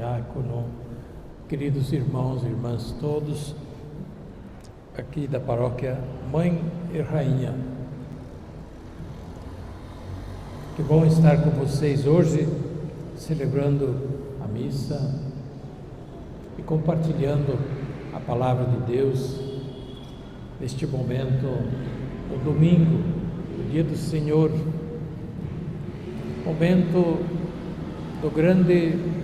diácono, queridos irmãos e irmãs todos, aqui da paróquia Mãe e Rainha. Que bom estar com vocês hoje, celebrando a missa e compartilhando a palavra de Deus neste momento, no domingo, no dia do Senhor, momento do grande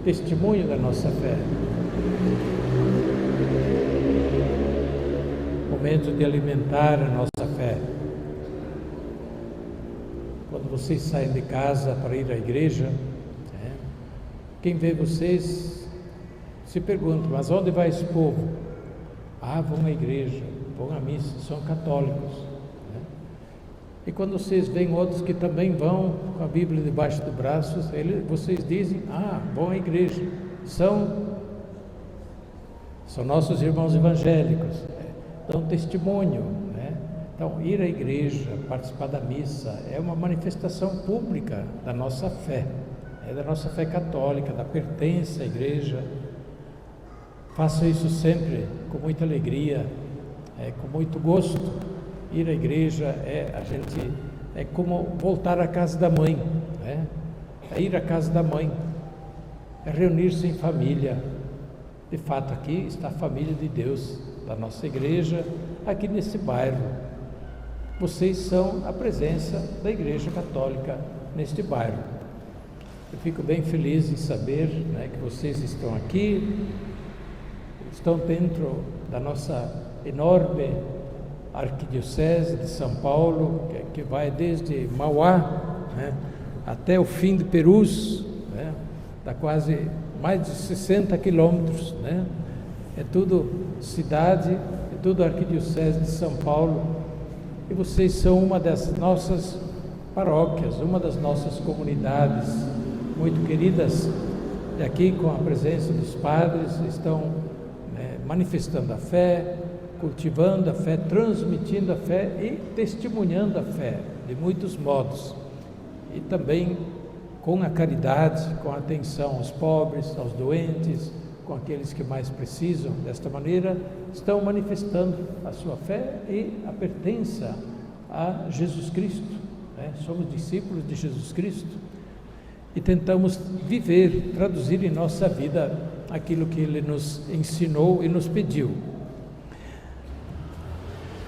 testemunho da nossa fé, momento de alimentar a nossa fé. Quando vocês saem de casa para ir à igreja, quem vê vocês se pergunta: mas onde vai esse povo? Vão à igreja, vão à missa, são católicos. E quando vocês veem outros que também vão com a Bíblia debaixo do braço, vocês dizem: vão à igreja, são nossos irmãos evangélicos, dão testemunho, Então, ir à igreja, participar da missa, é uma manifestação pública da nossa fé, da nossa fé católica, da pertença à igreja. Faça isso sempre com muita alegria, com muito gosto. Ir à igreja é como voltar à casa da mãe, é ir à casa da mãe, é reunir-se em família. De fato, aqui está a família de Deus, da nossa igreja, aqui nesse bairro. Vocês são a presença da Igreja Católica neste bairro. Eu fico bem feliz em saber que vocês estão aqui, estão dentro da nossa enorme Arquidiocese de São Paulo, que vai desde Mauá até o fim de Perus, dá quase mais de 60 quilômetros, É tudo cidade, é tudo Arquidiocese de São Paulo. E vocês são uma das nossas paróquias, uma das nossas comunidades muito queridas. E aqui, com a presença dos padres, estão manifestando a fé, cultivando a fé, transmitindo a fé e testemunhando a fé de muitos modos. E também com a caridade, com a atenção aos pobres, aos doentes, com aqueles que mais precisam. Desta maneira, estão manifestando a sua fé e a pertença a Jesus Cristo. Somos discípulos de Jesus Cristo e tentamos viver, traduzir em nossa vida aquilo que Ele nos ensinou e nos pediu.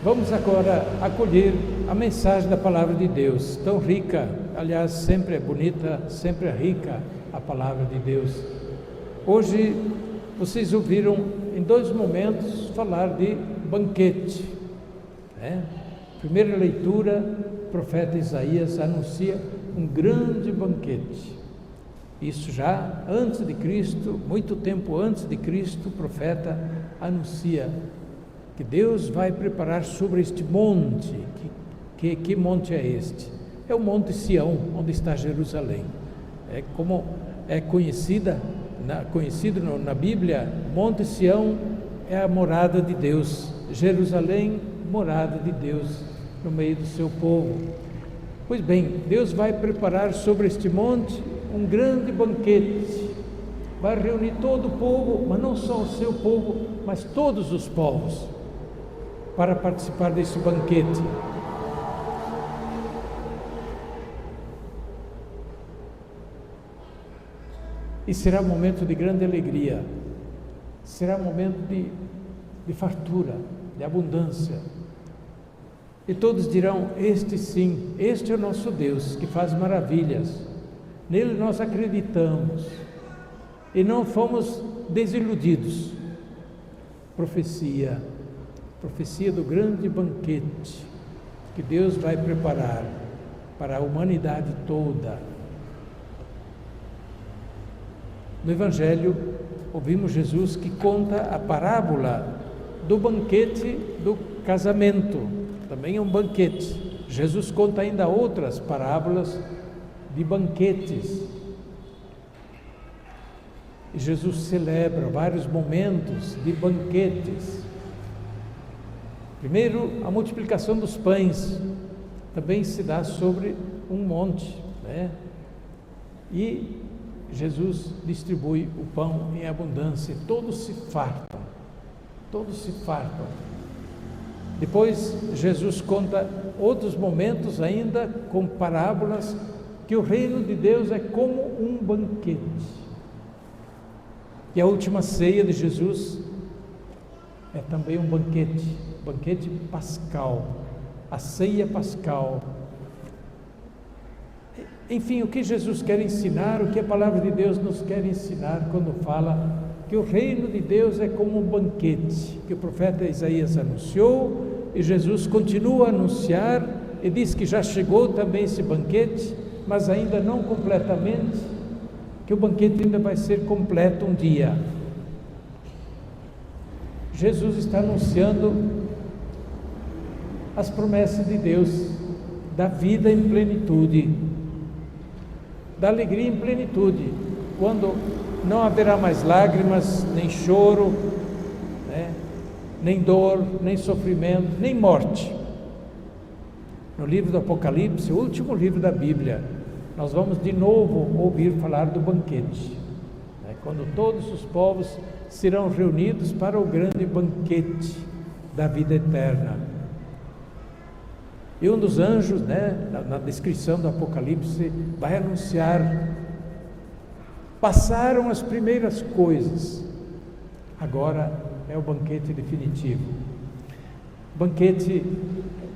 Vamos agora acolher a mensagem da Palavra de Deus, tão rica, aliás, sempre é bonita, sempre é rica a Palavra de Deus. Hoje, vocês ouviram em dois momentos falar de banquete. Primeira leitura, o profeta Isaías anuncia um grande banquete. Isso já antes de Cristo, muito tempo antes de Cristo, o profeta anuncia que Deus vai preparar sobre este monte. Que monte é este? É o Monte Sião, onde está Jerusalém. Como é conhecido na Bíblia, Monte Sião é a morada de Deus, Jerusalém, morada de Deus no meio do seu povo. Pois bem, Deus vai preparar sobre este monte um grande banquete, vai reunir todo o povo, mas não só o seu povo, mas todos os povos, para participar desse banquete. E será um momento de grande alegria, será um momento de fartura, de abundância. E todos dirão: este sim, este é o nosso Deus, que faz maravilhas. Nele nós acreditamos e não fomos desiludidos. Profecia do grande banquete que Deus vai preparar para a humanidade toda. No Evangelho, ouvimos Jesus que conta a parábola do banquete do casamento. Também é um banquete. Jesus conta ainda outras parábolas de banquetes. E Jesus celebra vários momentos de banquetes. Primeiro, a multiplicação dos pães também se dá sobre um monte, E Jesus distribui o pão em abundância, todos se fartam, todos se fartam. Depois Jesus conta outros momentos ainda com parábolas, que o reino de Deus é como um banquete. E a última ceia de Jesus é também um banquete pascal, a ceia pascal. Enfim, o que Jesus quer ensinar, o que a palavra de Deus nos quer ensinar quando fala que o reino de Deus é como um banquete, que o profeta Isaías anunciou, e Jesus continua a anunciar, e diz que já chegou também esse banquete, mas ainda não completamente, que o banquete ainda vai ser completo um dia. Jesus está anunciando as promessas de Deus, da vida em plenitude, da alegria em plenitude, quando não haverá mais lágrimas, nem choro, né? Nem dor, nem sofrimento, nem morte. No livro do Apocalipse, o último livro da Bíblia, nós vamos de novo ouvir falar do banquete, né? Quando todos os povos serão reunidos para o grande banquete da vida eterna. E um dos anjos, né, na descrição do Apocalipse, vai anunciar: passaram as primeiras coisas, agora é o banquete definitivo. Banquete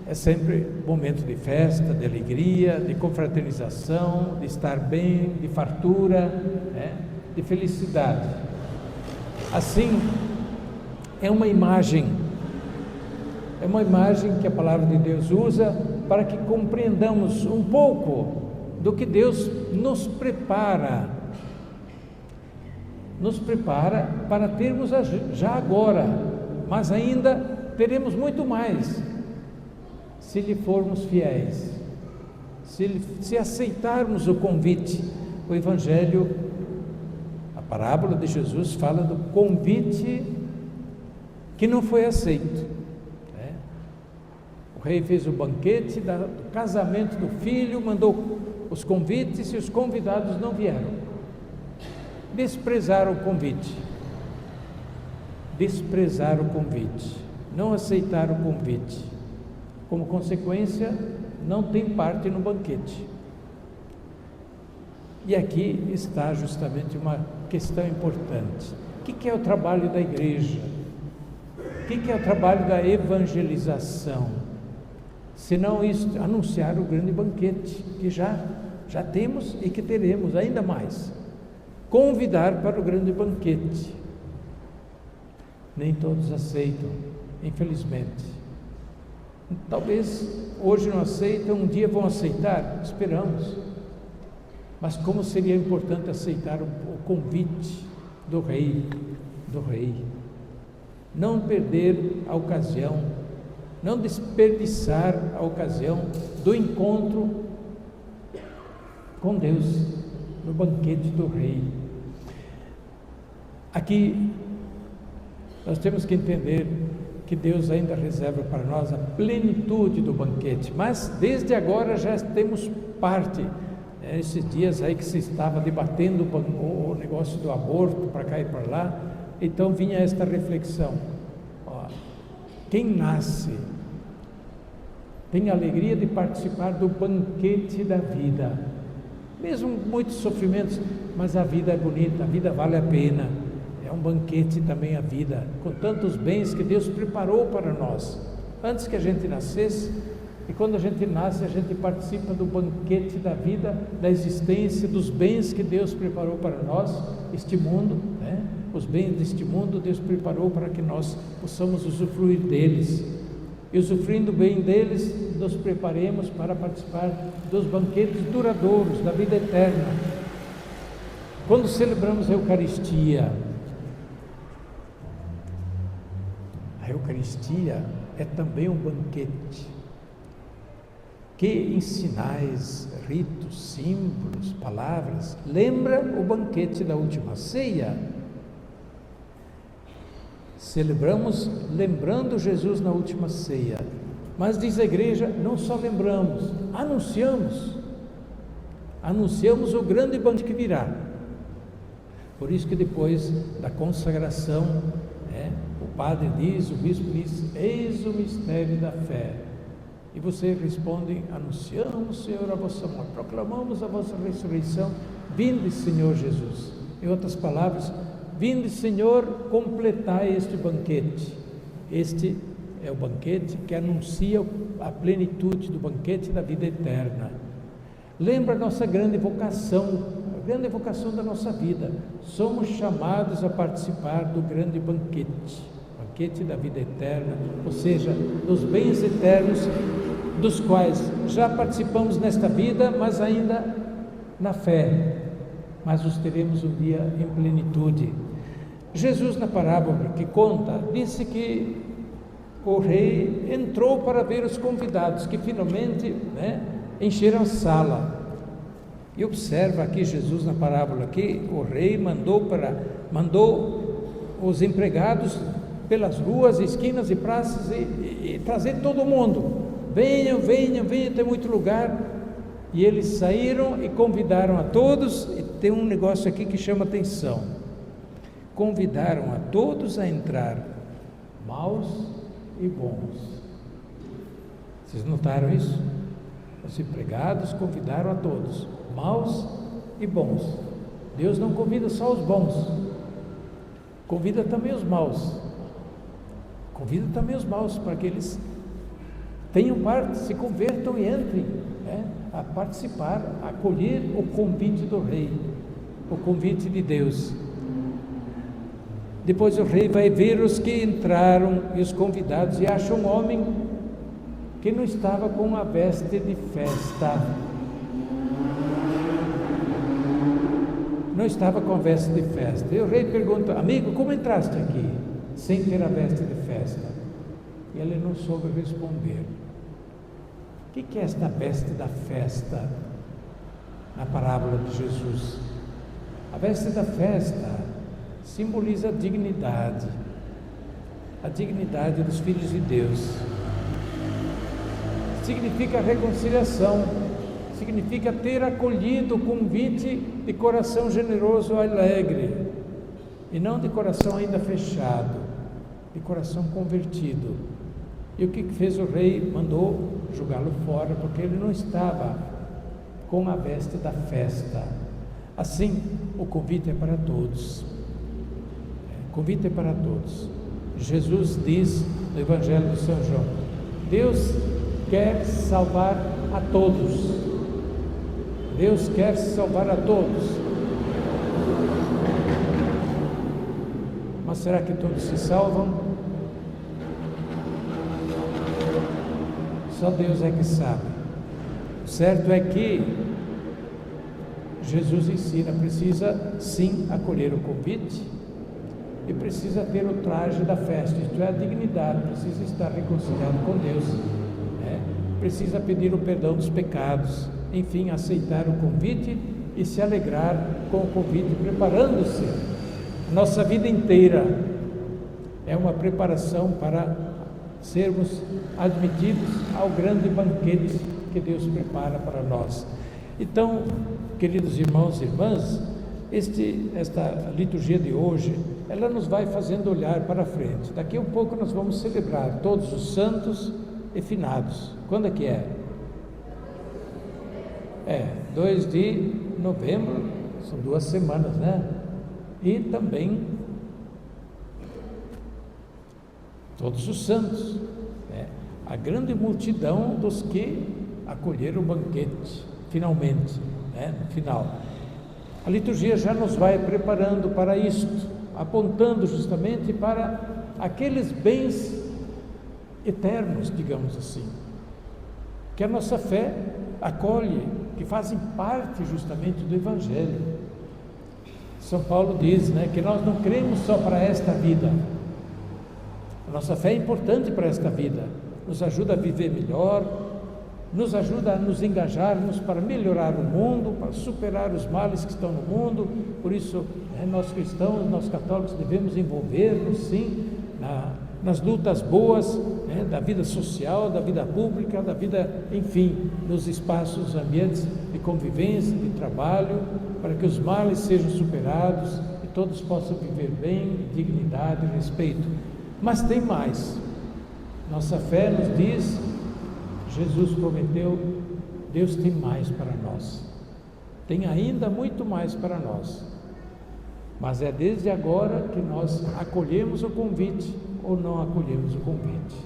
é sempre momento de festa, de alegria, de confraternização, de estar bem, de fartura, né, de felicidade. Assim, é uma imagem que a palavra de Deus usa para que compreendamos um pouco do que Deus nos prepara para termos já agora, mas ainda teremos muito mais, se lhe formos fiéis, se aceitarmos o convite. O Evangelho, a parábola de Jesus fala do convite que não foi aceito, né? O rei fez o banquete do casamento do filho, mandou os convites e os convidados não vieram. Desprezaram o convite, não aceitaram o convite. Como consequência, não tem parte no banquete. E aqui está justamente uma questão importante. O que é o trabalho da igreja? O que é o trabalho da evangelização? Senão isso, anunciar o grande banquete, que já temos e que teremos ainda mais. Convidar para o grande banquete. Nem todos aceitam, infelizmente. Talvez hoje não aceitam, um dia vão aceitar, esperamos. Mas como seria importante aceitar o convite do rei, não perder a ocasião, não desperdiçar a ocasião do encontro com Deus no banquete do rei. Aqui nós temos que entender que Deus ainda reserva para nós a plenitude do banquete, mas desde agora já temos parte. Esses dias aí que se estava debatendo o negócio do aborto para cá e para lá, então vinha esta reflexão: quem nasce tem a alegria de participar do banquete da vida, mesmo muitos sofrimentos, mas a vida é bonita, a vida vale a pena. É um banquete também a vida, com tantos bens que Deus preparou para nós, antes que a gente nascesse, e quando a gente nasce, a gente participa do banquete da vida, da existência, dos bens que Deus preparou para nós, este mundo, né? Os bens deste mundo, Deus preparou para que nós possamos usufruir deles, e usufruindo bem deles, nos preparemos para participar dos banquetes duradouros, da vida eterna. Quando celebramos a Eucaristia é também um banquete, que em sinais, ritos, símbolos, palavras, lembra o banquete da última ceia. Celebramos lembrando Jesus na última ceia, mas diz a igreja, não só lembramos, anunciamos o grande banquete que virá. Por isso que depois da consagração, o padre diz, o bispo diz: eis o mistério da fé. E você responde: anunciamos, Senhor, a vossa morte, proclamamos a vossa ressurreição. Vinde, Senhor Jesus. Em outras palavras, vinde, Senhor, completai este banquete. Este é o banquete que anuncia a plenitude do banquete da vida eterna. Lembra a nossa grande vocação, a grande vocação da nossa vida. Somos chamados a participar do grande banquete da vida eterna, ou seja, dos bens eternos, dos quais já participamos nesta vida, mas ainda na fé, mas os teremos um dia em plenitude. Jesus, na parábola que conta, disse que o rei entrou para ver os convidados, que finalmente encheram a sala. E observa aqui Jesus na parábola que o rei mandou os empregados pelas ruas, esquinas e praças e trazer todo mundo. Venham, tem muito lugar. E eles saíram e convidaram a todos. E tem um negócio aqui que chama atenção: convidaram a todos a entrar, maus e bons. Vocês notaram isso? Os empregados convidaram a todos, maus e bons. Deus não convida só os bons, convida também os maus. Convida também os maus para que eles tenham parte, se convertam e entrem a participar, a acolher o convite do rei, o convite de Deus. Depois o rei vai ver os que entraram e os convidados e acha um homem que não estava com a veste de festa. Não estava com a veste de festa. E o rei pergunta: amigo, como entraste aqui sem ter a veste de festa? E ele não soube responder. O que é esta veste da festa na parábola de Jesus? A veste da festa simboliza a dignidade dos filhos de Deus. Significa reconciliação, significa ter acolhido o convite de coração generoso e alegre, e não de coração ainda fechado, de coração convertido. E o que fez o rei? Mandou jogá-lo fora, porque ele não estava com a veste da festa. Assim, o convite é para todos. O convite é para todos. Jesus diz no Evangelho de São João: Deus quer salvar a todos. Deus quer salvar a todos. Mas será que todos se salvam? Só Deus é que sabe. O certo é que Jesus ensina, precisa sim acolher o convite e precisa ter o traje da festa, isto é, a dignidade, precisa estar reconciliado com Deus, precisa pedir o perdão dos pecados, enfim, aceitar o convite e se alegrar com o convite, preparando-se. Nossa vida inteira é uma preparação para sermos admitidos ao grande banquete que Deus prepara para nós. Então, queridos irmãos e irmãs, esta liturgia de hoje, ela nos vai fazendo olhar para frente. Daqui a um pouco nós vamos celebrar todos os santos e finados. Quando é que é? 2 de novembro, são 2 semanas, né? E também todos os santos, a grande multidão dos que acolheram o banquete, finalmente, no final. A liturgia já nos vai preparando para isto, apontando justamente para aqueles bens eternos, digamos assim, que a nossa fé acolhe, que fazem parte justamente do Evangelho. São Paulo diz, que nós não cremos só para esta vida. A nossa fé é importante para esta vida, nos ajuda a viver melhor, nos ajuda a nos engajarmos para melhorar o mundo, para superar os males que estão no mundo. Por isso, nós cristãos, nós católicos, devemos envolver-nos, sim, nas lutas boas, da vida social, da vida pública, da vida, enfim, nos espaços, ambientes de convivência, de trabalho, para que os males sejam superados e todos possam viver bem, dignidade e respeito. Mas tem mais. Nossa fé nos diz, Jesus prometeu, Deus tem mais para nós. Tem ainda muito mais para nós. Mas é desde agora que nós acolhemos o convite ou não acolhemos o convite.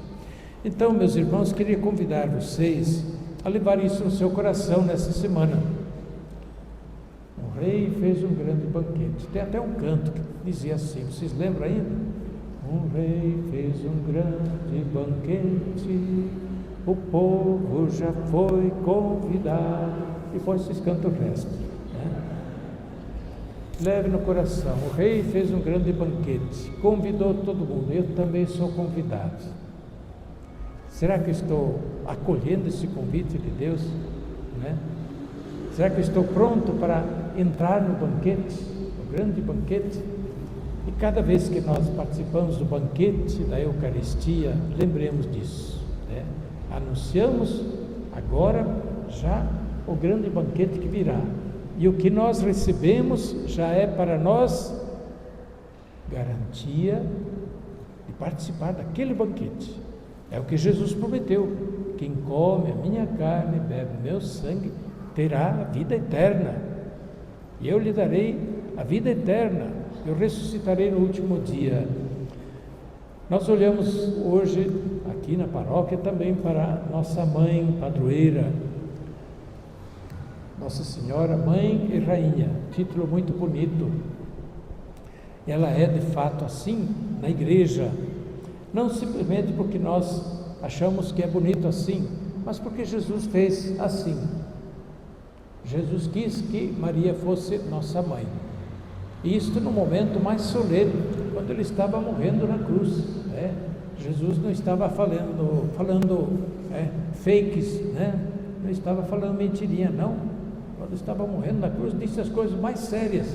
Então, meus irmãos, queria convidar vocês a levar isso no seu coração nessa semana. O rei fez um grande banquete. Tem até um canto que dizia assim, vocês lembram ainda? Um rei fez um grande banquete, o povo já foi convidado. E depois vocês cantam o resto, né? Leve no coração, o rei fez um grande banquete, convidou todo mundo, eu também sou convidado. Será que eu estou acolhendo esse convite de Deus, né? Será que eu estou pronto para entrar no banquete, no grande banquete? E cada vez que nós participamos do banquete da Eucaristia, lembremos disso, né? Anunciamos agora já o grande banquete que virá. E o que nós recebemos já é para nós garantia de participar daquele banquete. É o que Jesus prometeu: quem come a minha carne e bebe o meu sangue terá a vida eterna, e eu lhe darei a vida eterna, eu ressuscitarei no último dia. Nós olhamos hoje aqui na paróquia também para nossa mãe padroeira, Nossa Senhora Mãe e Rainha, título muito bonito. Ela é de fato assim na igreja, não simplesmente porque nós achamos que é bonito assim, mas porque Jesus fez assim. Jesus quis que Maria fosse nossa mãe, e isto no momento mais solene, quando ele estava morrendo na cruz, né? Jesus não estava falando fakes, né? Não estava falando mentirinha, não. Quando estava morrendo na cruz, disse as coisas mais sérias.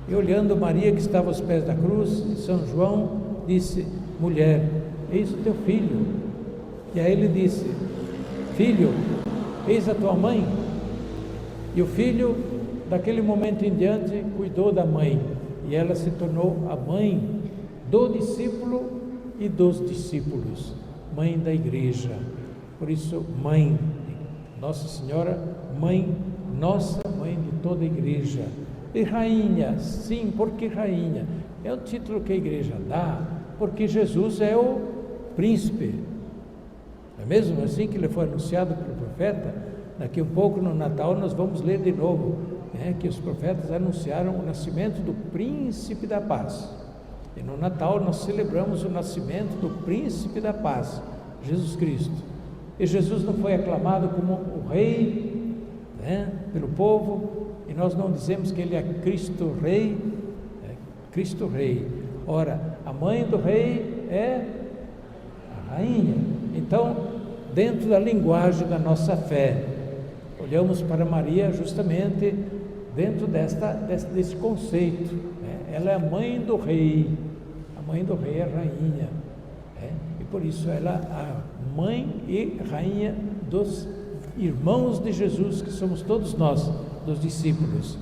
E olhando Maria, que estava aos pés da cruz, São João disse: mulher, eis o teu filho. E aí ele disse: filho, eis a tua mãe. E o filho, daquele momento em diante, cuidou da mãe, e ela se tornou a mãe do discípulo e dos discípulos, mãe da igreja. Por isso, mãe, Nossa Senhora, mãe, nossa mãe de toda a igreja. E rainha, sim, porque rainha? É o título que a igreja dá, porque Jesus é o príncipe. Não é mesmo assim que ele foi anunciado pelo profeta? Daqui um pouco, no Natal, nós vamos ler de novo, que os profetas anunciaram o nascimento do príncipe da paz. E no Natal nós celebramos o nascimento do príncipe da paz, Jesus Cristo. E Jesus não foi aclamado como o rei, pelo povo, e nós não dizemos que ele é Cristo Rei, Cristo Rei. Ora, a mãe do rei é a rainha. Então, dentro da linguagem da nossa fé, olhamos para Maria justamente dentro desse conceito, Ela é a mãe do rei, a mãe do rei é a rainha, e por isso ela é a mãe e rainha dos irmãos de Jesus, que somos todos nós, dos discípulos.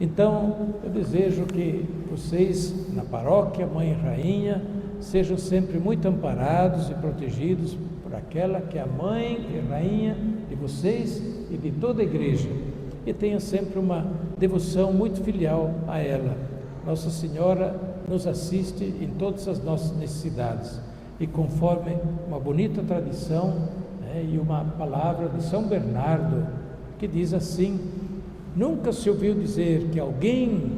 Então, eu desejo que vocês, na paróquia, mãe e rainha, sejam sempre muito amparados e protegidos por aquela que é a mãe e rainha de vocês e de toda a igreja, e tenham sempre uma devoção muito filial a ela. Nossa Senhora nos assiste em todas as nossas necessidades, e conforme uma bonita tradição, e uma palavra de São Bernardo, que diz assim: nunca se ouviu dizer que alguém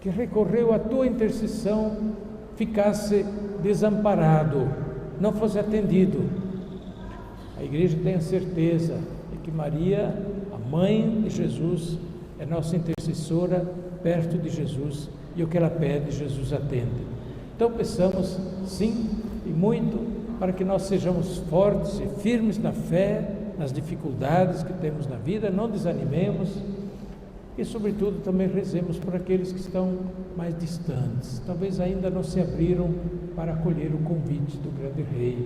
que recorreu à tua intercessão ficasse desamparado, não fosse atendido. A igreja tem a certeza de que Maria, a mãe de Jesus, é nossa intercessora perto de Jesus, e o que ela pede, Jesus atende. Então peçamos sim e muito para que nós sejamos fortes e firmes na fé, nas dificuldades que temos na vida, não desanimemos, e sobretudo também rezemos por aqueles que estão mais distantes, talvez ainda não se abriram para acolher o convite do grande rei,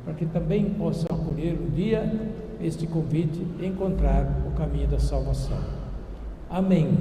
para que também possam acolher um dia este convite e encontrar o caminho da salvação. Amém.